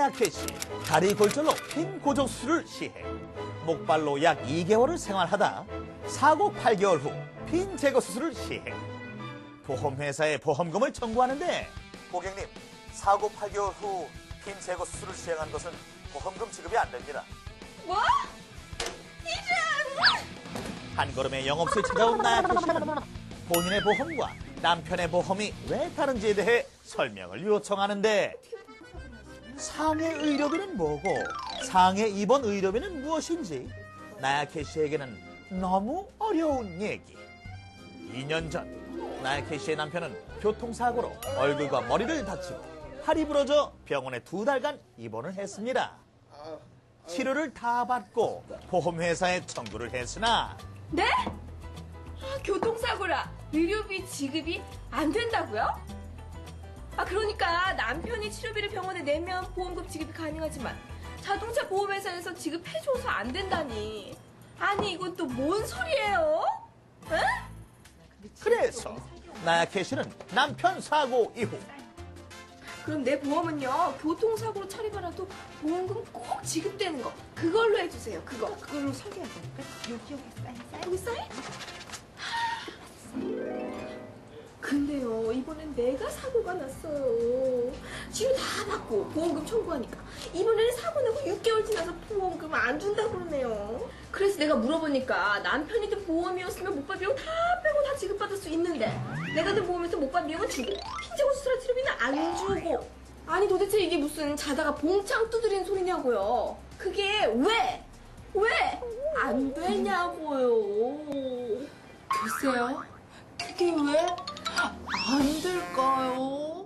나약해 씨 다리 골절로 핀 고정 수술을 시행. 목발로 약 2개월을 생활하다 사고 8개월 후 핀 제거 수술을 시행. 보험회사에 보험금을 청구하는데 고객님, 사고 8개월 후 핀 제거 수술을 시행한 것은 보험금 지급이 안 됩니다. 뭐? 이런! 한 걸음의 영업소에 찾아온 나약해 씨는 본인의 보험과 남편의 보험이 왜 다른지에 대해 설명을 요청하는데 상해 의료비는 뭐고 상해 입원 의료비는 무엇인지 나약해 씨에게는 너무 어려운 얘기. 2년 전 나약해 씨의 남편은 교통사고로 얼굴과 머리를 다치고 팔이 부러져 병원에 2달간 입원을 했습니다. 치료를 다 받고 보험회사에 청구를 했으나 네? 교통사고라 의료비 지급이 안 된다고요? 그러니까 남편이 치료비를 병원에 내면 보험금 지급이 가능하지만 자동차 보험회사에서 지급해줘서 안 된다니. 아니 이건 또 뭔 소리예요? 에? 그래서 나약해 씨는 남편 사고 이후 그럼 내 보험은요 교통사고로 처리받아도 보험금 꼭 지급되는 거 그걸로 해주세요. 그걸로 설계하자니까. 여기 사인. 여기 사인? 근데요 이번엔 내가 사고가 났어요. 치료 다 받고 보험금 청구하니까 이번에는 사고 나고 6개월 지나서 보험금 안 준다고 그러네요. 그래서 내가 물어보니까 남편이 든 보험이었으면 목발 비용 다 빼고 다 지급받을 수 있는데 내가 든 보험에서 목발 비용은 주고 핀제거 수술할 치료비는 안 주고. 아니 도대체 이게 무슨 자다가 봉창 두드리는 소리냐고요. 그게 왜 안 되냐고요. 글쎄요 그게 왜 안 될까요?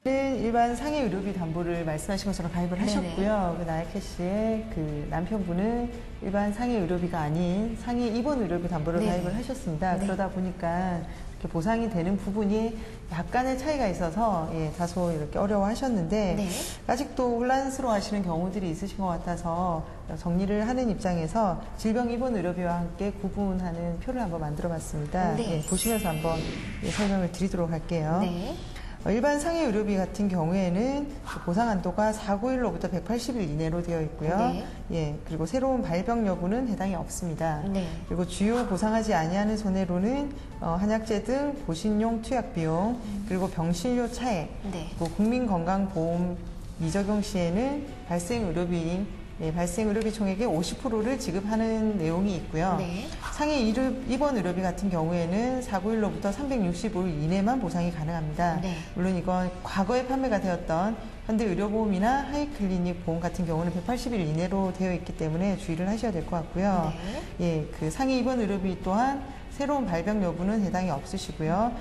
일반 상해 의료비 담보를 말씀하신 것처럼 가입을 하셨고요. 그 나약해 씨의 그 남편분은 일반 상해 의료비가 아닌 상해 입원 의료비 담보를 가입을 하셨습니다. 그러다 보니까 이렇게 보상이 되는 부분이 약간의 차이가 있어서 다소 이렇게 어려워하셨는데 아직도 혼란스러워하시는 경우들이 있으신 것 같아서 정리를 하는 입장에서 질병 입원 의료비와 함께 구분하는 표를 한번 만들어봤습니다. 보시면서 한번 설명을 드리도록 할게요. 일반 상해 의료비 같은 경우에는 보상 한도가 491로부터 180일 이내로 되어 있고요. 그리고 새로운 발병 여부는 해당이 없습니다. 그리고 주요 보상하지 아니하는 손해로는 한약재 등 보신용 투약 비용, 그리고 병실료 차액, 그리고 국민건강보험 미적용 시에는 발생 의료비 총액의 50%를 지급하는 내용이 있고요. 상해 입원 의료비 같은 경우에는 491로부터 365일 이내만 보상이 가능합니다. 물론 이건 과거에 판매가 되었던 현대의료보험이나 하이클리닉 보험 같은 경우는 180일 이내로 되어 있기 때문에 주의를 하셔야 될 것 같고요. 그 상해 입원 의료비 또한 새로운 발병 여부는 해당이 없으시고요.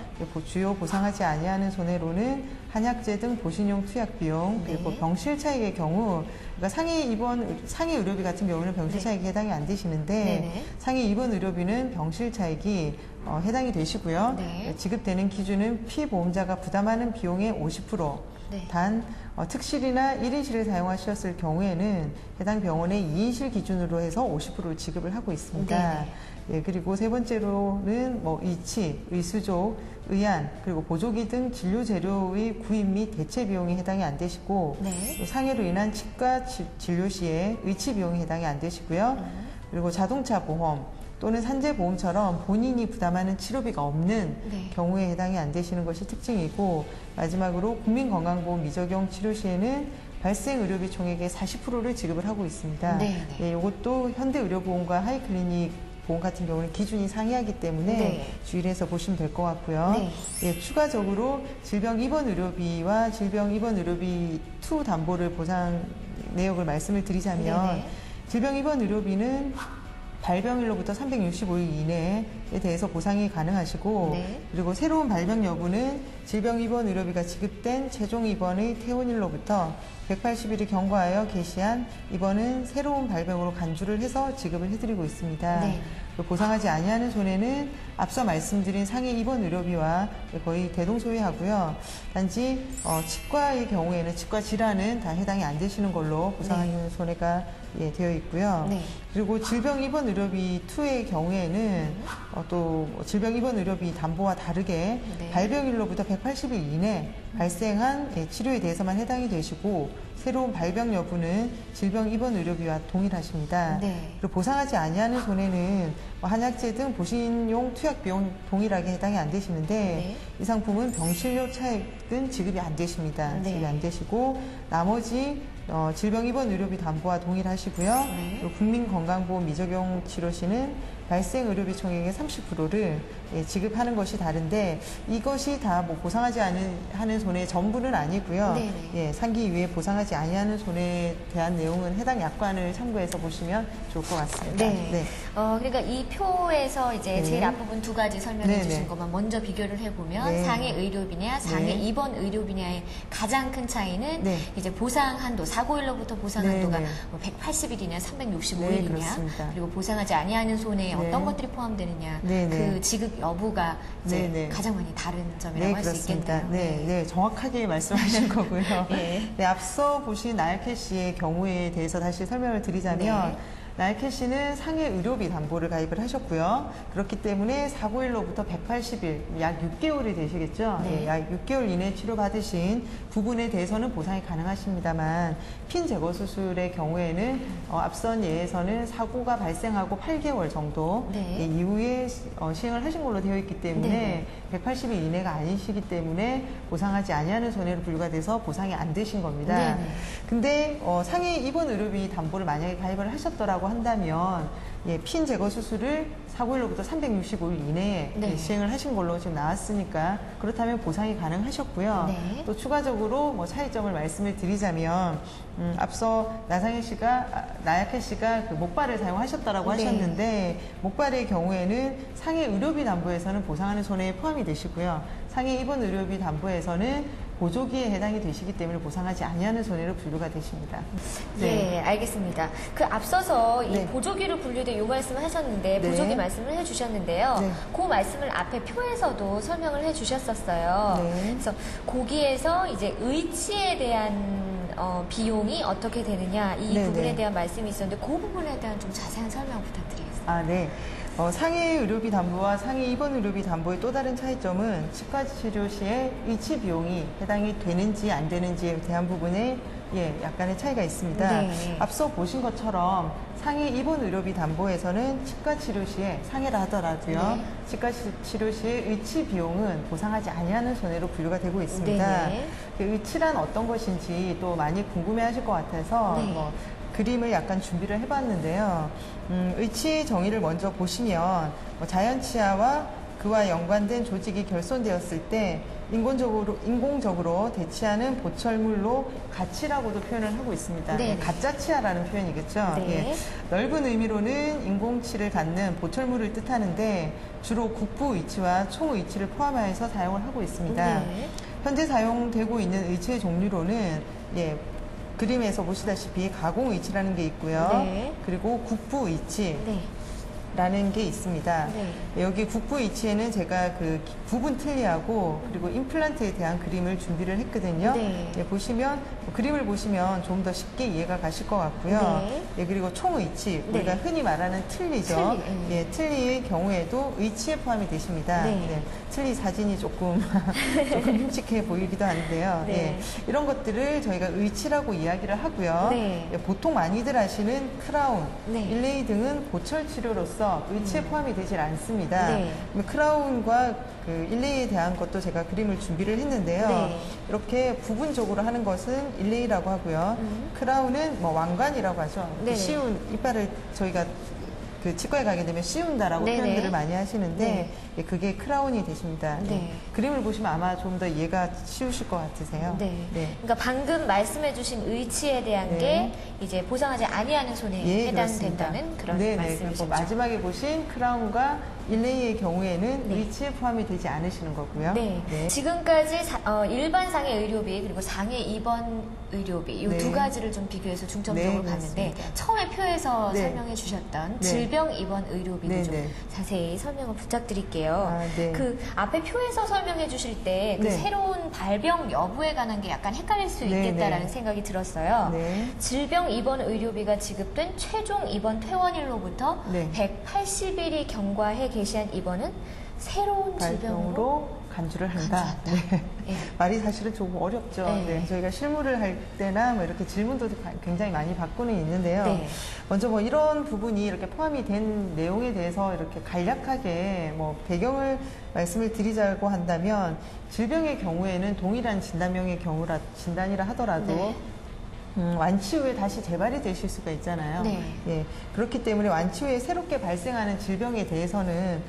주요 보상하지 아니하는 손해로는 한약재 등 보신용 투약 비용, 그리고 병실 차익의 경우, 그러니까 상해 의료비 같은 경우는 병실 차익이 해당이 안 되시는데 상해 입원 의료비는 병실 차익이 해당이 되시고요. 지급되는 기준은 피보험자가 부담하는 비용의 50%, 단 특실이나 1인실을 사용하셨을 경우에는 해당 병원의 2인실 기준으로 해서 50%를 지급을 하고 있습니다. 그리고 세 번째로는 이치, 의수조, 의안, 그리고 보조기 등 진료 재료의 구입 및 대체 비용이 해당이 안 되시고 상해로 인한 치과 진료 시에 의치 비용이 해당이 안 되시고요. 그리고 자동차 보험 또는 산재보험처럼 본인이 부담하는 치료비가 없는 경우에 해당이 안 되시는 것이 특징이고, 마지막으로 국민건강보험 미적용 치료 시에는 발생 의료비 총액의 40%를 지급을 하고 있습니다. 이것도 현대의료보험과 하이클리닉 보험 같은 경우는 기준이 상이하기 때문에 주의를 해서 보시면 될 것 같고요. 추가적으로 질병 입원 의료비와 질병 입원 의료비 2 담보를 보상 내역을 말씀을 드리자면 질병 입원 의료비는 발병일로부터 365일 이내에 대해서 보상이 가능하시고 그리고 새로운 발병 여부는 질병 입원 의료비가 지급된 최종 입원의 퇴원일로부터 180일이 경과하여 개시한 입원은 새로운 발병으로 간주를 해서 지급을 해드리고 있습니다. 보상하지 아니하는 손해는 앞서 말씀드린 상해 입원 의료비와 거의 대동소이하고요. 단지 치과의 경우에는 치과 질환은 다 해당이 안 되시는 걸로 보상하는 손해가 되어 있고요. 네. 그리고 질병 입원 의료비 2의 경우에는 또 질병 입원 의료비 담보와 다르게 네. 발병일로부터 180일 이내 발생한 치료에 대해서만 해당이 되시고 새로운 발병 여부는 질병 입원 의료비와 동일하십니다. 네. 그리고 보상하지 아니하는 손해는 한약재 등 보신용 투약 비용 동일하게 해당이 안 되시는데 네. 이 상품은 병실료 차액은 지급이 안 되십니다. 네. 지급이 안 되시고 나머지 질병 입원 의료비 담보와 동일하시고요. 네. 그리고 국민건강보험 미적용 치료시는 발생 의료비 총액의 30%를 지급하는 것이 다른데 이것이 다 뭐 보상하지 하는 손해 전부는 아니고요. 네네. 상기 이후에 보상하지 아니하는 손해에 대한 내용은 해당 약관을 참고해서 보시면 좋을 것 같습니다. 네. 그러니까 이 표에서 이제 네. 제일 앞부분 두 가지 설명해 네네. 주신 것만 먼저 비교를 해보면 네. 상해 의료비냐 상해 네. 입원 의료비냐의 가장 큰 차이는 네. 이제 보상 한도, 사고일로부터 보상 한도가 네네. 180일이냐 365일이냐 네, 그렇습니다. 그리고 보상하지 아니하는 손해에 네. 어떤 것들이 포함되느냐 네네. 그 지급 여부가 이제 네네. 가장 많이 다른 점이라고 네, 할 수 그렇습니다. 있겠네요. 네, 정확하게 말씀하신 거고요. 네. 네, 앞서 보신 나약캐시의 경우에 대해서 다시 설명을 드리자면 네. 나약캐시는 상해 의료비 담보를 가입을 하셨고요. 그렇기 때문에 사고일로부터 180일, 약 6개월이 되시겠죠. 네. 약 6개월 이내 치료받으신 부분에 대해서는 보상이 가능하십니다만 핀 제거 수술의 경우에는 앞선 예에서는 사고가 발생하고 8개월 정도 네. 이후에 시행을 하신 걸로 되어 있기 때문에 네. 180일 이내가 아니시기 때문에 보상하지 아니하는 손해로 분류가 돼서 보상이 안 되신 겁니다. 네네. 근데 상해 입원 의료비 담보를 만약에 가입을 하셨더라고 한다면 핀 제거 수술을 사고일로부터 365일 이내에 네. 시행을 하신 걸로 지금 나왔으니까 그렇다면 보상이 가능하셨고요. 네. 또 추가적으로 뭐 차이점을 말씀을 드리자면 앞서 나약해 씨가 그 목발을 사용하셨다라고 네. 하셨는데 목발의 경우에는 상해 의료비 담보에서는 보상하는 손해에 포함이 되시고요. 상해 입원 의료비 담보에서는 보조기에 해당이 되시기 때문에 보상하지 아니하는 손해로 분류가 되십니다. 네, 알겠습니다. 그 앞서서 이 네. 보조기로 분류된 요 말씀을 하셨는데 네. 보조기 말씀을 해주셨는데요. 네. 그 말씀을 앞에 표에서도 설명을 해주셨었어요. 네. 그래서 거기에서 이제 의치에 대한 비용이 어떻게 되느냐 이 네, 부분에 네. 대한 말씀이 있었는데 그 부분에 대한 좀 자세한 설명 부탁드리겠습니다. 네. 상해 의료비 담보와 상해 입원 의료비 담보의 또 다른 차이점은 치과 치료 시에 의치 비용이 해당이 되는지 안 되는지에 대한 부분에 약간의 차이가 있습니다. 네. 앞서 보신 것처럼 상해 입원 의료비 담보에서는 치과 치료 시에 상해라 하더라도요. 네. 치과 치료 시의 의치 비용은 보상하지 아니하는 손해로 분류가 되고 있습니다. 네. 그 의치란 어떤 것인지 또 많이 궁금해하실 것 같아서 네. 그림을 약간 준비를 해봤는데요. 의치 정의를 먼저 보시면 자연치아와 그와 연관된 조직이 결손되었을 때 인공적으로 대치하는 보철물로 가치라고도 표현을 하고 있습니다. 네. 가짜 치아라는 표현이겠죠. 네. 넓은 의미로는 인공치를 갖는 보철물을 뜻하는데 주로 국부 의치와 총 의치를 포함하여서 사용을 하고 있습니다. 네. 현재 사용되고 있는 의치의 종류로는 그림에서 보시다시피 가공 의치라는 게 있고요. 네. 그리고 국부 의치. 네. 라는 게 있습니다. 네. 여기 국부 이치에는 제가 그 부분 틀니하고 그리고 임플란트에 대한 그림을 준비를 했거든요. 네. 보시면 그림을 보시면 좀 더 쉽게 이해가 가실 것 같고요. 네. 그리고 총의치 네. 우리가 흔히 말하는 틀니죠. 틀니, 틀니의 경우에도 의치에 포함이 되십니다. 네. 틀니 사진이 조금 흉측해 보이기도 하는데요. 네. 이런 것들을 저희가 의치라고 이야기를 하고요. 네. 보통 많이들 아시는 크라운, 네. 일레이 등은 보철 치료로서 의치에 포함이 되질 않습니다. 네. 크라운과 그 일레이에 대한 것도 제가 그림을 준비를 했는데요. 네. 이렇게 부분적으로 하는 것은 일레이라고 하고요. 크라운은 뭐 왕관이라고 하죠. 네네. 씌운 이빨을 저희가 그 치과에 가게 되면 씌운다라고 네네. 표현들을 많이 하시는데 네. 그게 크라운이 되십니다. 네. 그림을 보시면 아마 좀 더 이해가 쉬우실 것 같으세요. 네. 네. 그러니까 방금 말씀해주신 의치에 대한 네. 게 이제 보상하지 아니하는 손해에 예, 해당된다는 그렇습니다. 그런 네네. 말씀이시죠. 그리고 마지막에 보신 크라운과 1A의 경우에는 네. 위치에 포함이 되지 않으시는 거고요. 네. 지금까지 일반 상해 의료비 그리고 상해 입원 의료비 이 네. 두 가지를 좀 비교해서 중점적으로 네, 봤는데 맞습니다. 처음에 표에서 네. 설명해 주셨던 네. 질병 입원 의료비도 네, 좀 네. 자세히 설명을 부탁드릴게요. 아, 네. 그 앞에 표에서 설명해 주실 때 그 네. 새로운 발병 여부에 관한 게 약간 헷갈릴 수 네, 있겠다라는 네. 생각이 들었어요. 네. 질병 입원 의료비가 지급된 최종 입원 퇴원일로부터 네. 180일이 경과해 게시한 입원은 새로운 질병으로 발병으로 간주를 한다. 간주한다. 네. 예. 말이 사실은 조금 어렵죠. 네. 네. 저희가 실무를 할 때나 뭐 이렇게 질문도 굉장히 많이 받고는 있는데요. 네. 먼저 뭐 이런 부분이 이렇게 포함이 된 내용에 대해서 이렇게 간략하게 뭐 배경을 말씀을 드리자고 한다면 질병의 경우에는 동일한 진단명의 진단이라 하더라도 네. 완치 후에 다시 재발이 되실 수가 있잖아요. 네. 예, 그렇기 때문에 완치 후에 새롭게 발생하는 질병에 대해서는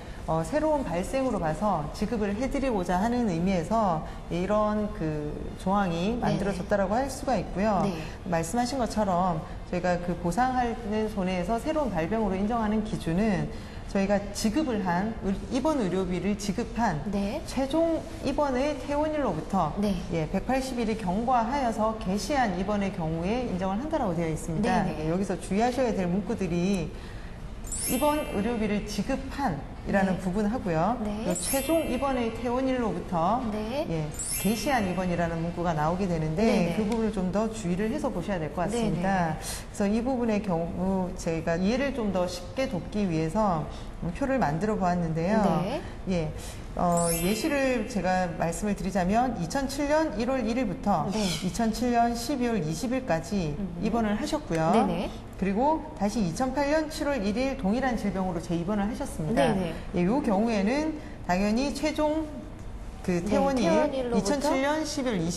새로운 발생으로 봐서 지급을 해드리고자 하는 의미에서 이런 그 조항이 만들어졌다라고 할 수가 있고요. 네. 말씀하신 것처럼 저희가 그 보상하는 손해에서 새로운 발병으로 인정하는 기준은 저희가 지급을 한 입원 의료비를 지급한 네. 최종 입원의 퇴원일로부터 네. 180일이 경과하여서 개시한 입원의 경우에 인정을 한다라고 되어 있습니다. 네, 네. 여기서 주의하셔야 될 문구들이 입원 의료비를 지급한이라는 네. 부분하고요. 네. 또 최종 입원의 퇴원일로부터 네. 개시한 입원이라는 문구가 나오게 되는데 네, 네. 그 부분을 좀 더 주의를 해서 보셔야 될 것 같습니다. 네, 그래서 이 부분의 경우 저희가 이해를 좀 더 쉽게 돕기 위해서 표를 만들어 보았는데요. 네. 예. 예시를 제가 말씀을 드리자면 2007년 1월 1일부터 네. 2007년 12월 20일까지 입원을 하셨고요. 네네. 그리고 다시 2008년 7월 1일 동일한 질병으로 재입원을 하셨습니다. 네네. 예, 이 경우에는 당연히 최종 그 퇴원일 퇴원일로부터 2007년 12월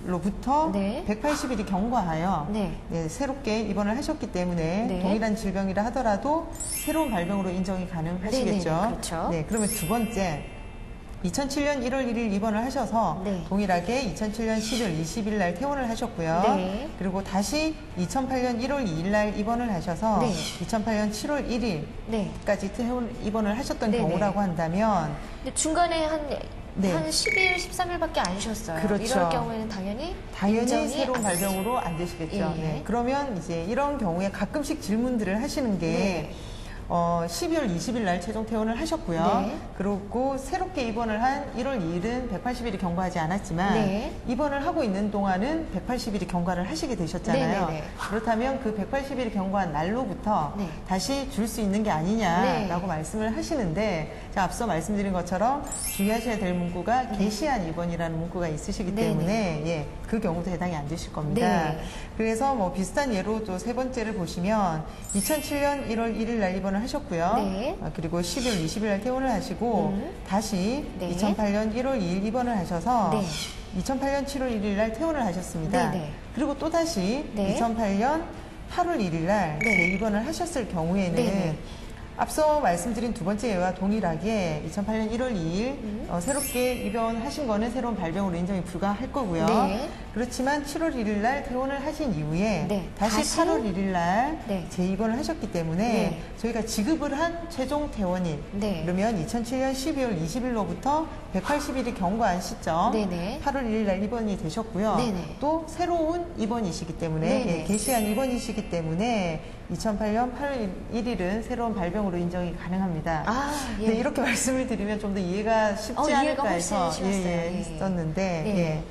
20일로부터 네. 180일이 경과하여 네. 새롭게 입원을 하셨기 때문에 네. 동일한 질병이라 하더라도 새로운 발병으로 인정이 가능하시겠죠. 네네네, 그렇죠. 네, 그러면 두 번째 2007년 1월 1일 입원을 하셔서 네. 동일하게 2007년 10월 20일 날 퇴원을 하셨고요. 네. 그리고 다시 2008년 1월 2일 날 입원을 하셔서 네. 2008년 7월 1일까지 네. 입원을 하셨던 네네. 경우라고 한다면 근데 중간에 한 네. 10일, 13일밖에 안 쉬었어요. 그렇죠. 이럴 경우에는 당연히 당연히 새로운 안 발병으로 안 되시겠죠. 예. 네. 그러면 이제 이런 경우에 가끔씩 질문들을 하시는 게 네. 12월 20일 날 최종 퇴원을 하셨고요. 네. 그리고 새롭게 입원을 한 1월 2일은 180일이 경과하지 않았지만 네. 입원을 하고 있는 동안은 180일이 경과를 하시게 되셨잖아요. 네네네. 그렇다면 그 180일이 경과한 날로부터 네. 다시 줄 수 있는 게 아니냐라고 네. 말씀을 하시는데 제가 앞서 말씀드린 것처럼 주의하셔야 될 문구가 개시한 입원이라는 문구가 있으시기 네네. 때문에 예, 그 경우도 해당이 안 되실 겁니다. 네. 그래서 뭐 비슷한 예로 또 세 번째를 보시면 2007년 1월 1일 날 입원을 하셨고요. 네. 그리고 10월 20일 날 퇴원을 하시고 다시 네. 2008년 1월 2일 입원을 하셔서 네. 2008년 7월 1일 날 퇴원을 하셨습니다. 네네. 그리고 또 다시 네. 2008년 8월 1일 날 네. 재입원을 하셨을 경우에는 네네. 앞서 말씀드린 두 번째 예와 동일하게 2008년 1월 2일 새롭게 입원하신 거는 새로운 발병으로 인정이 불가할 거고요. 네. 그렇지만 7월 1일 날 퇴원을 하신 이후에 네. 다시 다시? 8월 1일 날 네. 재입원을 하셨기 때문에 네. 저희가 지급을 한 최종 퇴원일 네. 그러면 2007년 12월 20일로부터 180일이 경과한 시점 네네. 8월 1일 날 입원이 되셨고요. 네네. 또 새로운 입원이시기 때문에 네네. 예, 개시한 입원이시기 때문에 2008년 8월 1일은 새로운 발병으로 인정이 가능합니다. 아, 예. 네, 이렇게 말씀을 드리면 좀 더 이해가 쉽지 이해가 않을까 훨씬 해서 쉬웠어요. 예. 했었는데 네. 예,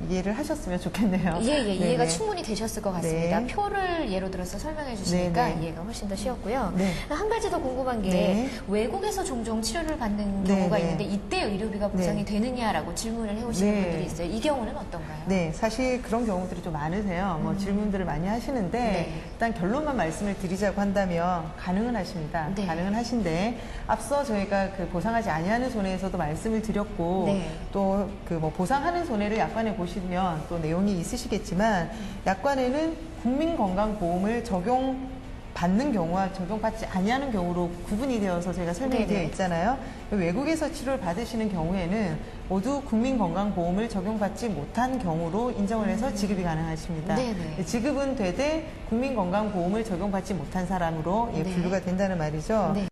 이해를 하셨으면 좋겠네요. 예, 이해가 네네. 충분히 되셨을 것 같습니다. 네. 표를 예로 들어서 설명해 주시니까 네네. 이해가 훨씬 더 쉬웠고요. 네. 한 가지 더 궁금한 게 네. 외국에서 종종 치료를 받는 네네. 경우가 있는데 이때 의료비가 보상이 네. 되느냐라고 질문을 해오시는 네. 분들이 있어요. 이 경우는 어떤가요? 네, 사실 그런 경우들이 좀 많으세요. 뭐 질문들을 많이 하시는데 네. 일단 결론만 말씀을 드리자고 한다면 가능은 하십니다. 네. 가능은 하신데 앞서 저희가 그 보상하지 아니하는 손해에서도 말씀을 드렸고 네. 또 그 뭐 보상하는 손해를 약관에 보시면 또 내용이 있으시겠지만 약관에는 국민건강보험을 적용받는 경우와 적용받지 아니하는 경우로 구분이 되어서 저희가 설명이 네네. 되어 있잖아요. 외국에서 치료를 받으시는 경우에는 모두 국민건강보험을 적용받지 못한 경우로 인정을 해서 지급이 가능하십니다. 네네. 지급은 되되 국민건강보험을 적용받지 못한 사람으로 네. 분류가 된다는 말이죠. 네.